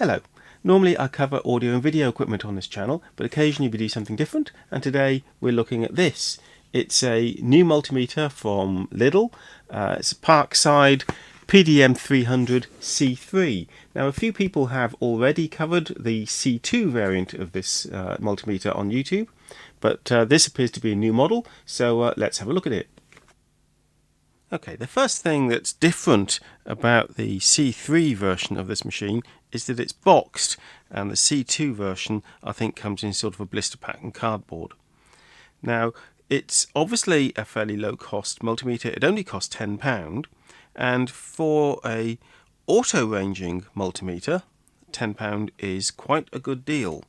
Hello. Normally I cover audio and video equipment on this channel, but occasionally we do something different, and today we're looking at this. It's a new multimeter from LIDL. It's a Parkside DM300 C3. Now a few people have already covered the C2 variant of this multimeter on YouTube, but this appears to be a new model, so let's have a look at it. Okay, the first thing that's different about the C3 version of this machine is that it's boxed, and the C2 version I think comes in sort of a blister pack and cardboard. Now it's obviously a fairly low cost multimeter. It only costs £10, and for a auto-ranging multimeter £10 is quite a good deal.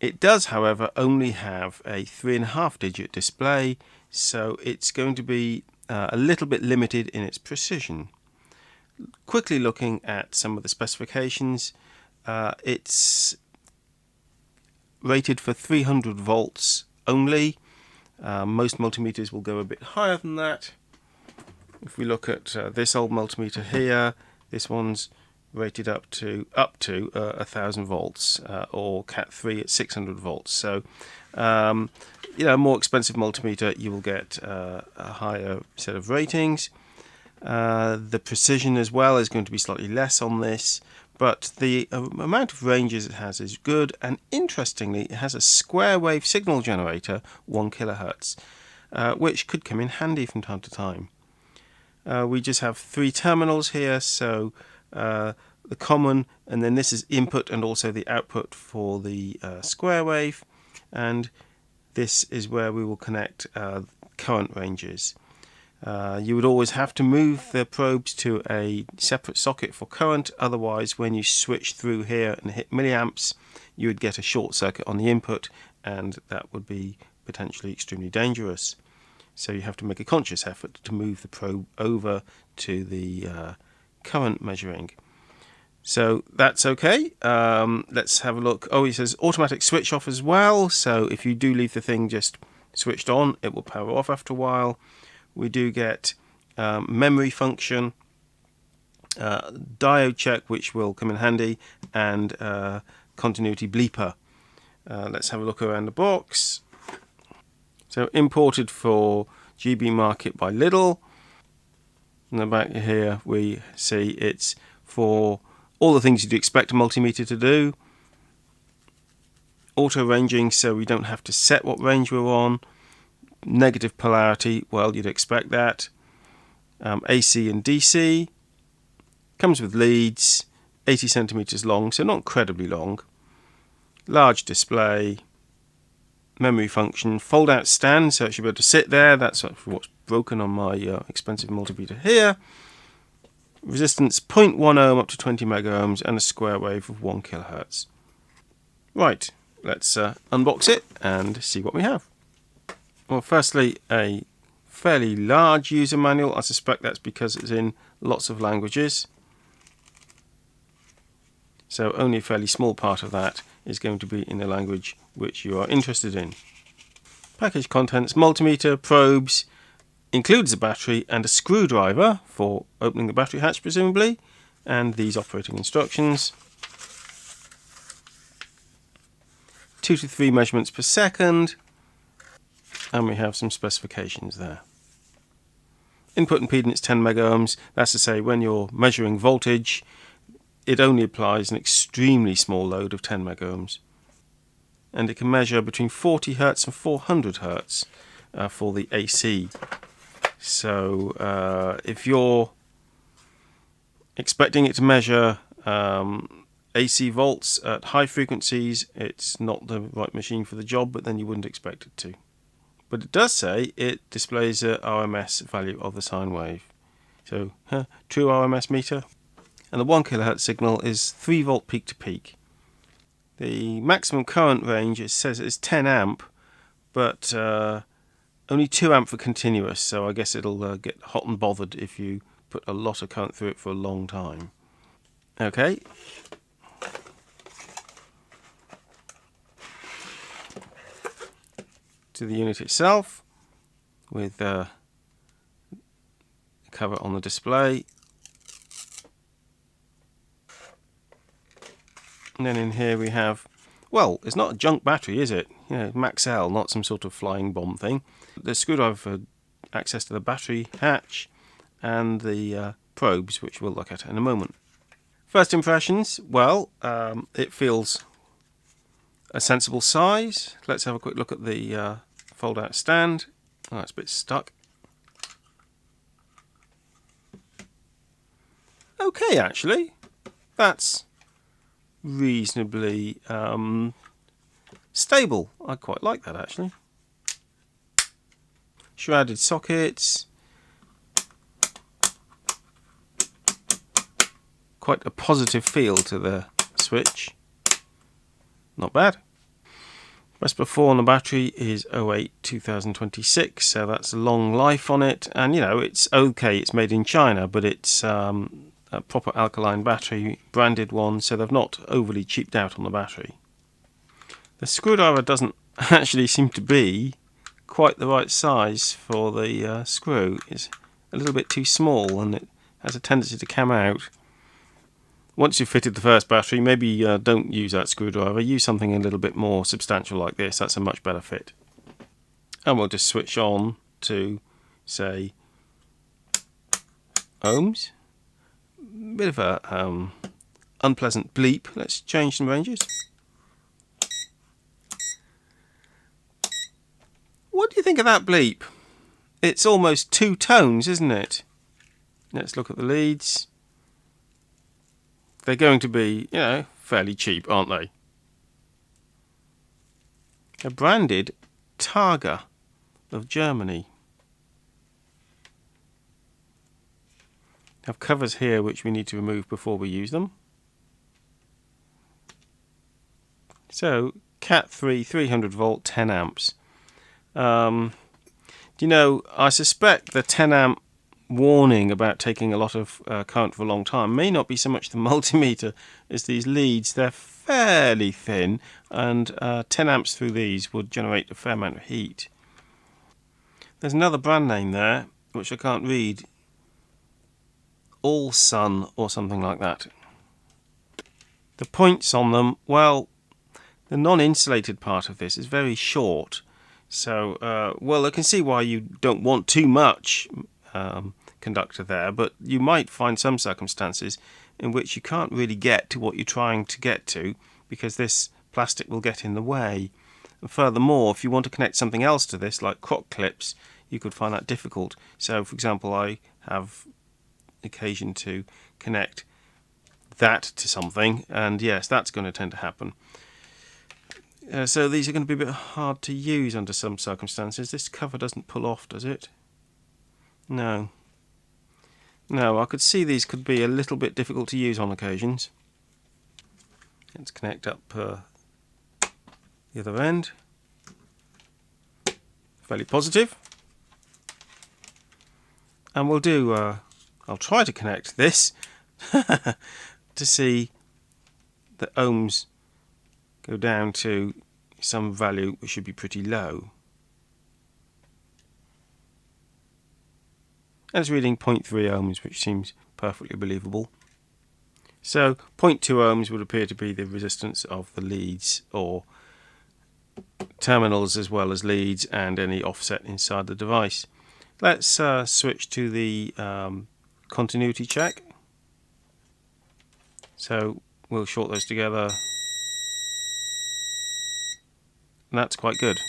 It does, however, only have a 3.5 digit display, so it's going to be a little bit limited in its precision. Quickly looking at some of the specifications, it's rated for 300 volts only. Most multimeters will go a bit higher than that. If we look at this old multimeter here, this one's rated up to 1000 volts, or Cat 3 at 600 volts. So a more expensive multimeter, you will get a higher set of ratings. The precision as well is going to be slightly less on this, but the amount of ranges it has is good, and interestingly it has a square wave signal generator, 1 kHz, which could come in handy from time to time. We just have 3 terminals here, so the common, and then this is input and also the output for the square wave, and this is where we will connect current ranges. You would always have to move the probes to a separate socket for current, otherwise when you switch through here and hit milliamps you would get a short circuit on the input, and that would be potentially extremely dangerous. So you have to make a conscious effort to move the probe over to the current measuring. So that's okay. Let's have a look. Oh, it says automatic switch off as well, so if you do leave the thing just switched on, it will power off after a while. We do get memory function, diode check, which will come in handy, and continuity bleeper. Let's have a look around the box. So imported for GB market by LIDL. In the back here we see it's for all the things you'd expect a multimeter to do. Auto ranging, so we don't have to set what range we're on. Negative polarity, well, you'd expect that. AC and DC. Comes with leads, 80 centimeters long, so not incredibly long. Large display. Memory function, fold out stand, so it should be able to sit there. That's what's broken on my expensive multimeter here. Resistance 0.1 ohm up to 20 mega ohms, and a square wave of 1 kHz. Right, let's unbox it and see what we have. Well, firstly, a fairly large user manual. I suspect that's because it's in lots of languages. So only a fairly small part of that is going to be in the language which you are interested in. Package contents: multimeter, probes, includes a battery and a screwdriver for opening the battery hatch presumably, and these operating instructions. 2 to 3 measurements per second, and we have some specifications there. Input impedance 10 mega ohms. That's to say, when you're measuring voltage, it only applies an extremely small load of 10 mega ohms, and it can measure between 40 Hz and 400 Hz for the AC. So if you're expecting it to measure AC volts at high frequencies, it's not the right machine for the job, but then you wouldn't expect it to. But it does say it displays a RMS value of the sine wave. So, true RMS meter. And the 1 kHz signal is 3 volt peak to peak. The maximum current range, it says, is 10 amp, but only 2 amp for continuous, so I guess it'll get hot and bothered if you put a lot of current through it for a long time. Okay. To the unit itself, with the cover on the display. And then in here we have, well, it's not a junk battery, is it? You know, Max L, not some sort of flying bomb thing. The screwdriver for access to the battery hatch, and the probes, which we'll look at in a moment. First impressions, well, it feels a sensible size. Let's have a quick look at the fold-out stand. Oh, it's a bit stuck. Okay, actually, that's reasonably stable. I quite like that, actually. Shrouded sockets. Quite a positive feel to the switch. Not bad. Best before on the battery is 08-2026, so that's a long life on it. And you know, it's okay, it's made in China, but it's a proper alkaline battery, branded one, so they've not overly cheaped out on the battery. The screwdriver doesn't actually seem to be quite the right size for the screw. It's a little bit too small and it has a tendency to come out. Once you've fitted the first battery, maybe don't use that screwdriver. Use something a little bit more substantial like this. That's a much better fit. And we'll just switch on to, say, ohms. Bit of a unpleasant bleep. Let's change some ranges. What do you think of that bleep? It's almost 2 tones, isn't it? Let's look at the leads. They're going to be, you know, fairly cheap, aren't they? They're branded Targa of Germany. Have covers here which we need to remove before we use them. So, Cat3 300 volt 10 amps. Do you know, I suspect the 10 amp warning about taking a lot of current for a long time may not be so much the multimeter as these leads. They're fairly thin, and 10 amps through these would generate a fair amount of heat. There's another brand name there which I can't read. All Sun or something like that. The points on them, well, the non-insulated part of this is very short, so well, I can see why you don't want too much conductor there, but you might find some circumstances in which you can't really get to what you're trying to get to because this plastic will get in the way. And furthermore, if you want to connect something else to this, like croc clips, you could find that difficult. So, for example, I have occasion to connect that to something, and yes, that's going to tend to happen. So these are going to be a bit hard to use under some circumstances. This cover doesn't pull off, does it? No. No, I could see these could be a little bit difficult to use on occasions. Let's connect up the other end. Fairly positive. And we'll do, I'll try to connect this to see the ohms go down to some value which should be pretty low. And it's reading 0.3 ohms, which seems perfectly believable. So 0.2 ohms would appear to be the resistance of the leads or terminals as well as leads and any offset inside the device. Let's switch to the continuity check. So we'll short those together. And that's quite good.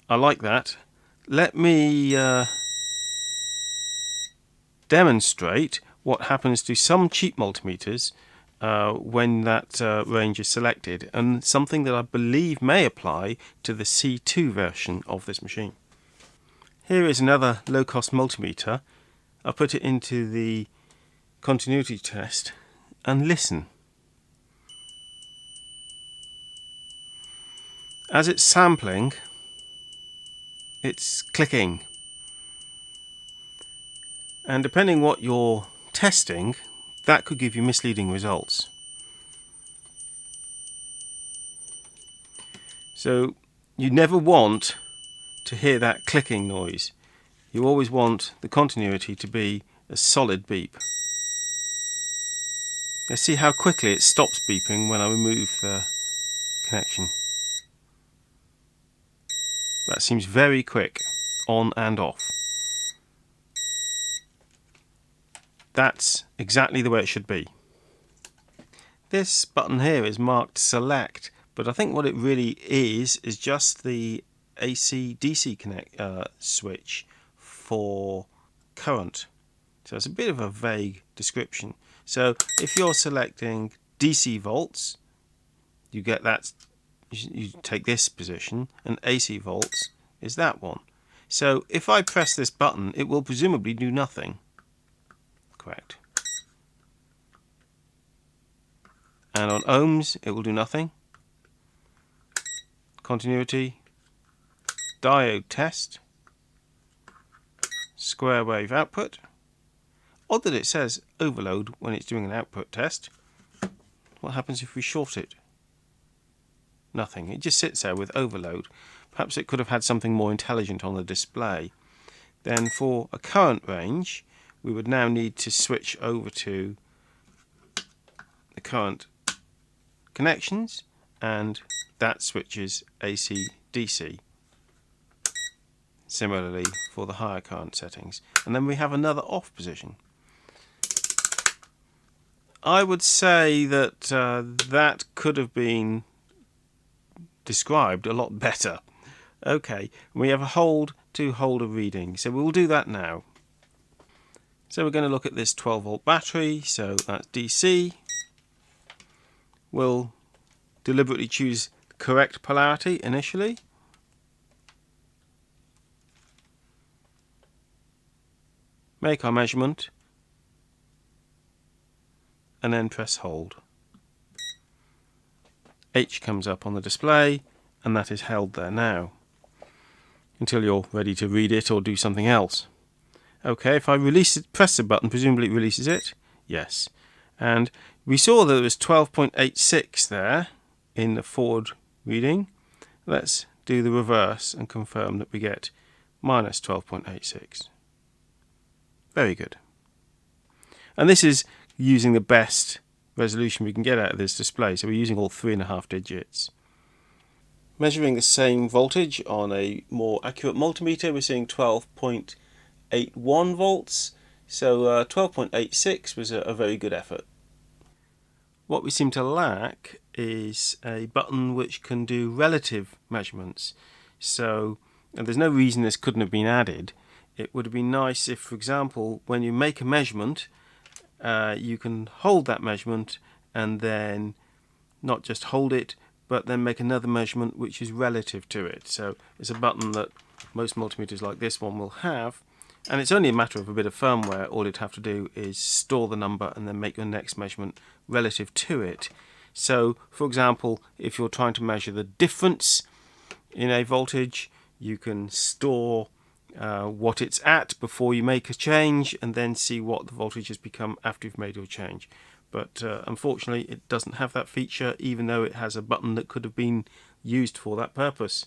I like that. Let me demonstrate what happens to some cheap multimeters when that range is selected, and something that I believe may apply to the C2 version of this machine. Here is another low-cost multimeter. I'll put it into the continuity test and listen. As it's sampling, it's clicking. And depending what you're testing, that could give you misleading results. So you never want to hear that clicking noise. You always want the continuity to be a solid beep. Let's see how quickly it stops beeping when I remove the connection. That seems very quick, on and off. That's exactly the way it should be. This button here is marked select, but I think what it really is just the AC DC connect switch for current. So it's a bit of a vague description. So if you're selecting DC volts, you get that, you take this position, and AC volts is that one. So if I press this button, it will presumably do nothing. Correct. And on ohms, it will do nothing. Continuity, diode test, square wave output. Odd that it says overload when it's doing an output test. What happens if we short it? Nothing. It just sits there with overload. Perhaps it could have had something more intelligent on the display. Then for a current range, we would now need to switch over to the current connections, and that switches AC DC. Similarly for the higher current settings. And then we have another off position. I would say that that could have been described a lot better. Okay, we have a hold to hold a reading, so we'll do that now. So we're going to look at this 12 volt battery, so that's DC. We'll deliberately choose the correct polarity initially. Make our measurement, and then press hold. H comes up on the display, and that is held there now until you're ready to read it or do something else. Okay, if I release it, press the button, presumably it releases it. Yes. And we saw that there was 12.86 there in the forward reading. Let's do the reverse and confirm that we get minus 12.86. Very good. And this is using the best resolution we can get out of this display, so we're using all 3.5 digits. Measuring the same voltage on a more accurate multimeter, we're seeing 12.81 volts, so 12.86 was a very good effort. What we seem to lack is a button which can do relative measurements, so and there's no reason this couldn't have been added. It would have been nice if, for example, when you make a measurement, you can hold that measurement and then not just hold it, but then make another measurement which is relative to it. So it's a button that most multimeters like this one will have, and it's only a matter of a bit of firmware. All you'd have to do is store the number and then make your next measurement relative to it. So, for example, if you're trying to measure the difference in a voltage, you can store what it's at before you make a change, and then see what the voltage has become after you've made your change. But unfortunately it doesn't have that feature, even though it has a button that could have been used for that purpose.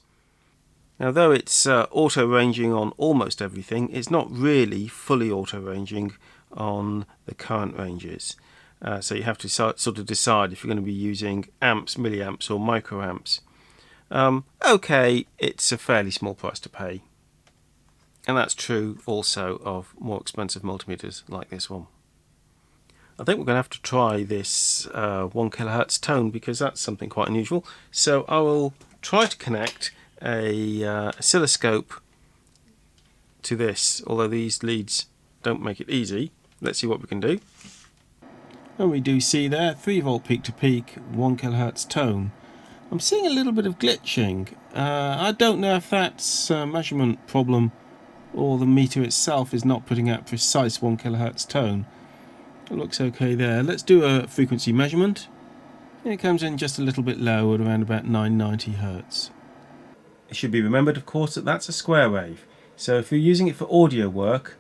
Now, though it's auto-ranging on almost everything, it's not really fully auto-ranging on the current ranges. So you have to sort of decide if you're going to be using amps, milliamps or microamps. Okay, it's a fairly small price to pay. And that's true also of more expensive multimeters like this one. I think we're going to have to try this 1 kHz tone, because that's something quite unusual. So I will try to connect a oscilloscope to this, although these leads don't make it easy. Let's see what we can do. And we do see there 3 volt peak to peak, 1 kHz tone. I'm seeing a little bit of glitching. I don't know if that's a measurement problem or the meter itself is not putting out precise 1 kHz tone. It looks okay there. Let's do a frequency measurement. It comes in just a little bit low at around about 990 Hz. It should be remembered, of course, that that's a square wave. So if you're using it for audio work,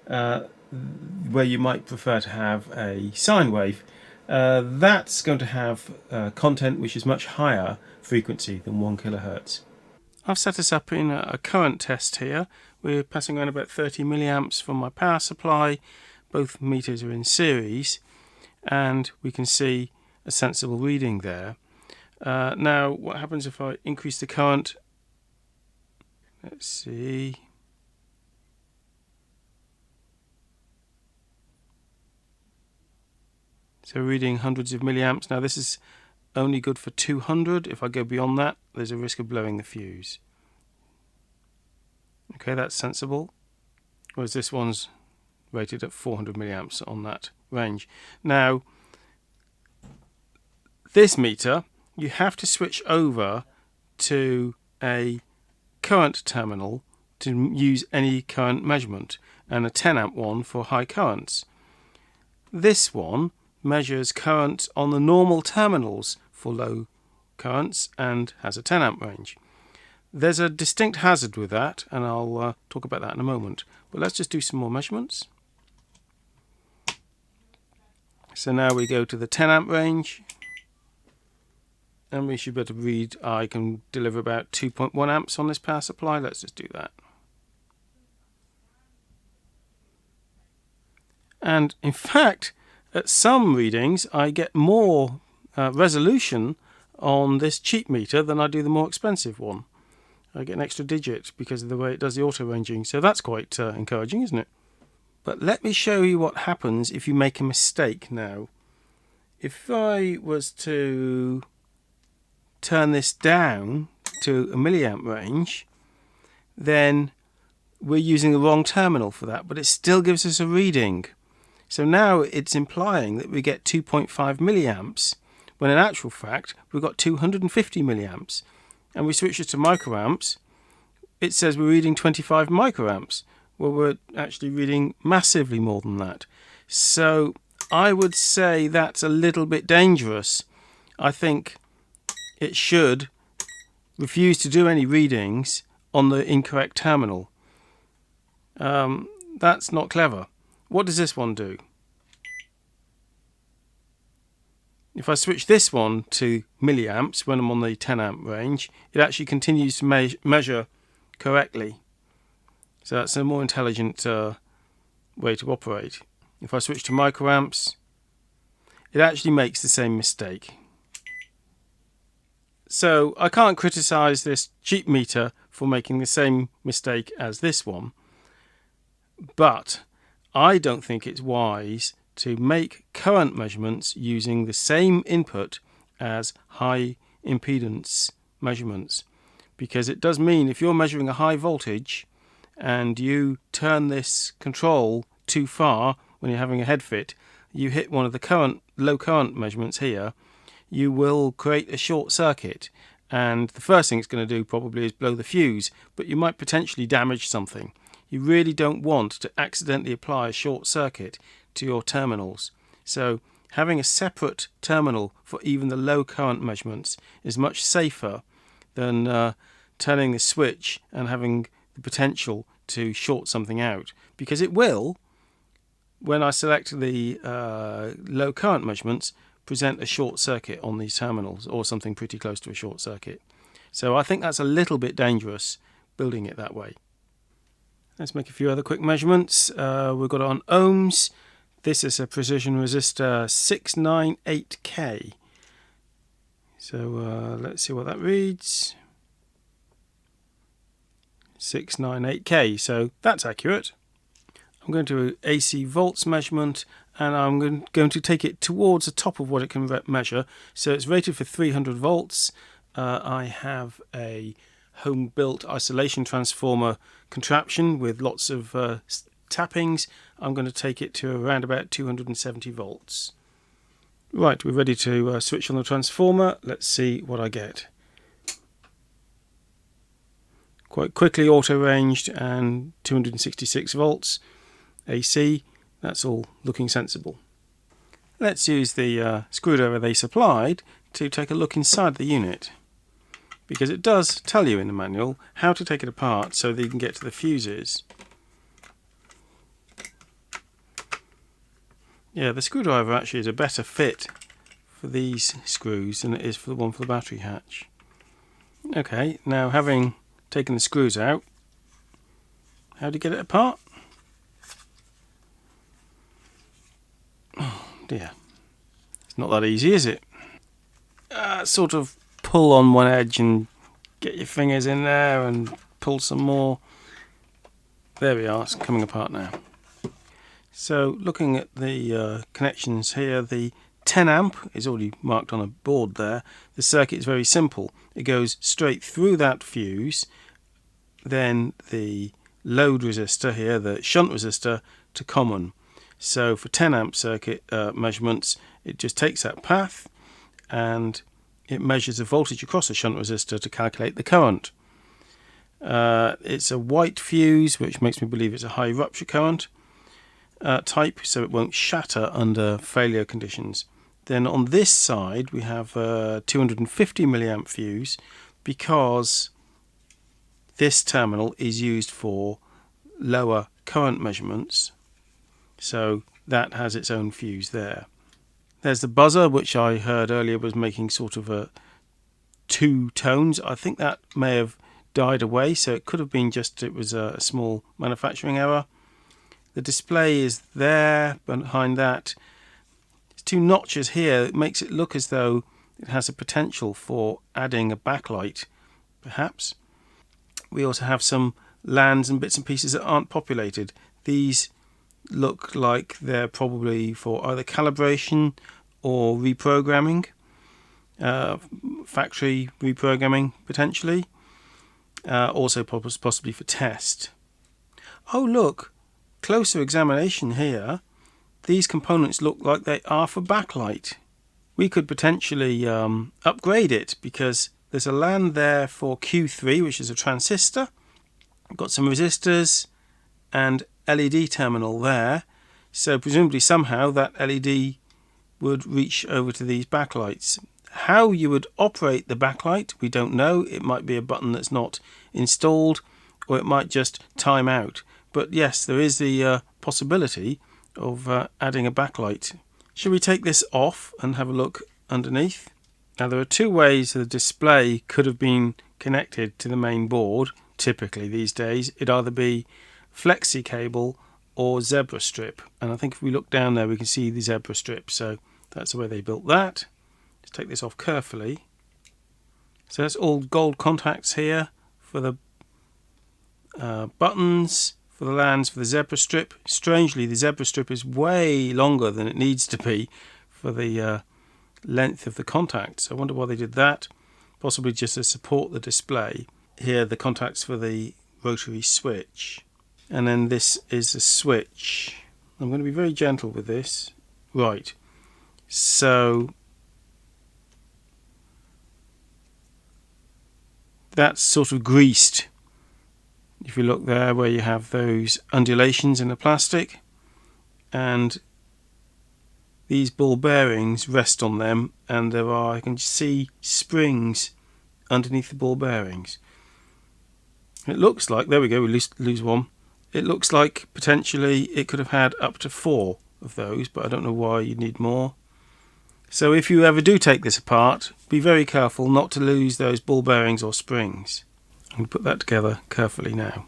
where you might prefer to have a sine wave, that's going to have content which is much higher frequency than 1 kHz. I've set us up in a current test here. We're passing around about 30 milliamps from my power supply. Both meters are in series, and we can see a sensible reading there. Now what happens if I increase the current? Let's see. So reading hundreds of milliamps. Now this is only good for 200. If I go beyond that, there's a risk of blowing the fuse. Okay, that's sensible. Whereas this one's rated at 400 milliamps on that range. Now, this meter, you have to switch over to a current terminal to use any current measurement, and a 10 amp one for high currents. This one measures current on the normal terminals for low currents and has a 10 amp range. There's a distinct hazard with that, and I'll talk about that in a moment. But let's just do some more measurements. So now we go to the 10 amp range, and we should be able to read. I can deliver about 2.1 amps on this power supply. Let's just do that. And in fact, at some readings, I get more resolution on this cheap meter than I do the more expensive one. I get an extra digit because of the way it does the auto-ranging. So that's quite encouraging, isn't it? But let me show you what happens if you make a mistake now. If I was to turn this down to a milliamp range, then we're using the wrong terminal for that, but it still gives us a reading. So now it's implying that we get 2.5 milliamps, when in actual fact we've got 250 milliamps. And we switch it to microamps, it says we're reading 25 microamps. Well, we're actually reading massively more than that. So I would say that's a little bit dangerous. I think it should refuse to do any readings on the incorrect terminal. That's not clever. What does this one do? If I switch this one to milliamps when I'm on the 10 amp range, it actually continues to measure correctly. So that's a more intelligent way to operate. If I switch to microamps, it actually makes the same mistake. So I can't criticize this cheap meter for making the same mistake as this one, but I don't think it's wise to make current measurements using the same input as high impedance measurements, because it does mean if you're measuring a high voltage and you turn this control too far when you're having a head fit, you hit one of the low current measurements here, you will create a short circuit, and the first thing it's going to do probably is blow the fuse, but you might potentially damage something. You really don't want to accidentally apply a short circuit to your terminals. So having a separate terminal for even the low current measurements is much safer than turning the switch and having the potential to short something out, because it will, when I select the low current measurements, present a short circuit on these terminals, or something pretty close to a short circuit. So I think that's a little bit dangerous building it that way. Let's make a few other quick measurements. We've got it on ohms. This is a precision resistor 698K. So let's see what that reads. 698K, so that's accurate. I'm going to do AC volts measurement, and I'm going to take it towards the top of what it can measure. So it's rated for 300 volts. I have a home-built isolation transformer contraption with lots of tappings. I'm going to take it to around about 270 volts. Right, we're ready to switch on the transformer. Let's see what I get. Quite quickly auto-ranged, and 266 volts AC. That's all looking sensible. Let's use the screwdriver they supplied to take a look inside the unit, because it does tell you in the manual how to take it apart so that you can get to the fuses. Yeah, the screwdriver actually is a better fit for these screws than it is for the one for the battery hatch. Okay, now having taken the screws out, how do you get it apart? Oh dear. It's not that easy, is it? Sort of pull on one edge and get your fingers in there and pull some more. There we are, it's coming apart now. So looking at the connections here, the 10 amp is already marked on a board there. The circuit is very simple. It goes straight through that fuse, then the load resistor here, the shunt resistor, to common. So for 10 amp circuit measurements, it just takes that path and it measures the voltage across the shunt resistor to calculate the current. It's a white fuse, which makes me believe it's a high rupture current type, so it won't shatter under failure conditions. Then on this side we have a 250 milliamp fuse, because this terminal is used for lower current measurements, so that has its own fuse there. There's the buzzer, which I heard earlier was making sort of a 2 tones. I think that may have died away, so it could have been just it was a small manufacturing error. The display is there behind that. There's 2 notches here. It makes it look as though it has a potential for adding a backlight, perhaps. We also have some LANs and bits and pieces that aren't populated. These look like they're probably for either calibration or reprogramming, factory reprogramming potentially, also possibly for test. Oh look, closer examination here, these components look like they are for backlight. We could potentially upgrade it, because there's a LAN there for Q3, which is a transistor. We've got some resistors and LED terminal there, so presumably somehow that LED would reach over to these backlights. How you would operate the backlight, we don't know. It might be a button that's not installed, or it might just time out. But yes, there is the possibility of adding a backlight. Shall we take this off and have a look underneath? Now there are 2 ways the display could have been connected to the main board. Typically these days it'd either be flexi cable or zebra strip, and I think if we look down there we can see the zebra strip, so that's the way they built that. Let's take this off carefully. So that's all gold contacts here for the buttons, for the LANs, for the zebra strip. Strangely, the zebra strip is way longer than it needs to be for the length of the contacts. I wonder why they did that. Possibly just to support the display. Here the contacts for the rotary switch. And then this is the switch. I'm going to be very gentle with this. Right. So that's sort of greased. If you look there where you have those undulations in the plastic, and these ball bearings rest on them, and there are, I can see springs underneath the ball bearings. It looks like, there we go, we lose one. It looks like potentially it could have had up to 4 of those, but I don't know why you'd need more. So if you ever do take this apart, be very careful not to lose those ball bearings or springs. I'm going to put that together carefully now.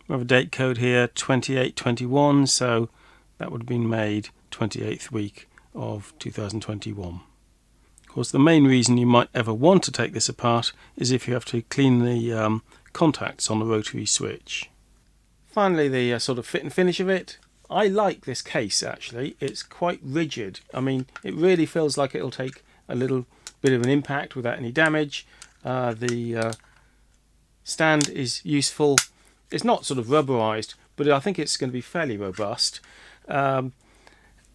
We have a date code here, 2821, so that would have been made 28th week of 2021. Of course, the main reason you might ever want to take this apart is if you have to clean the contacts on the rotary switch. Finally, the sort of fit and finish of it. I like this case actually. It's quite rigid. I mean, it really feels like it'll take a little bit of an impact without any damage. The stand is useful. It's not sort of rubberized, but I think it's going to be fairly robust.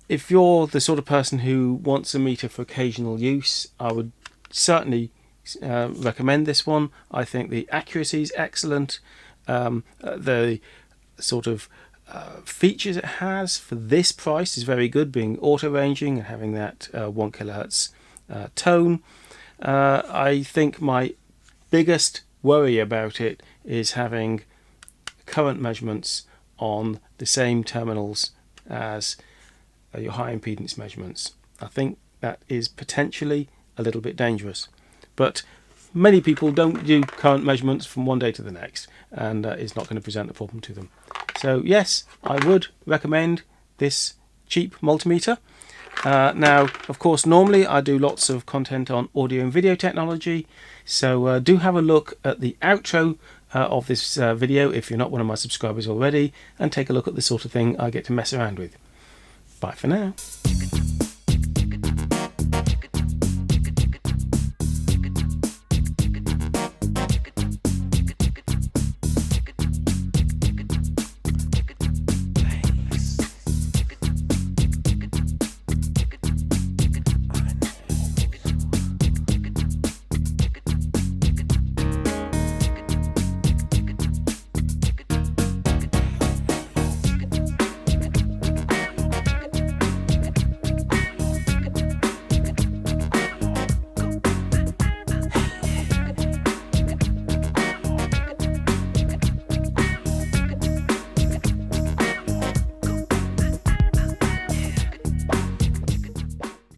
If you're the sort of person who wants a meter for occasional use, I would certainly recommend this one. I think the accuracy is excellent. The sort of features it has for this price is very good, being auto-ranging and having that 1 kHz tone. I think my biggest worry about it is having current measurements on the same terminals as your high impedance measurements. I think that is potentially a little bit dangerous, but many people don't do current measurements from one day to the next, and it's not going to present a problem to them. So yes, I would recommend this cheap multimeter. Now, of course, normally I do lots of content on audio and video technology, so do have a look at the outro of this video if you're not one of my subscribers already, and take a look at the sort of thing I get to mess around with. Bye for now.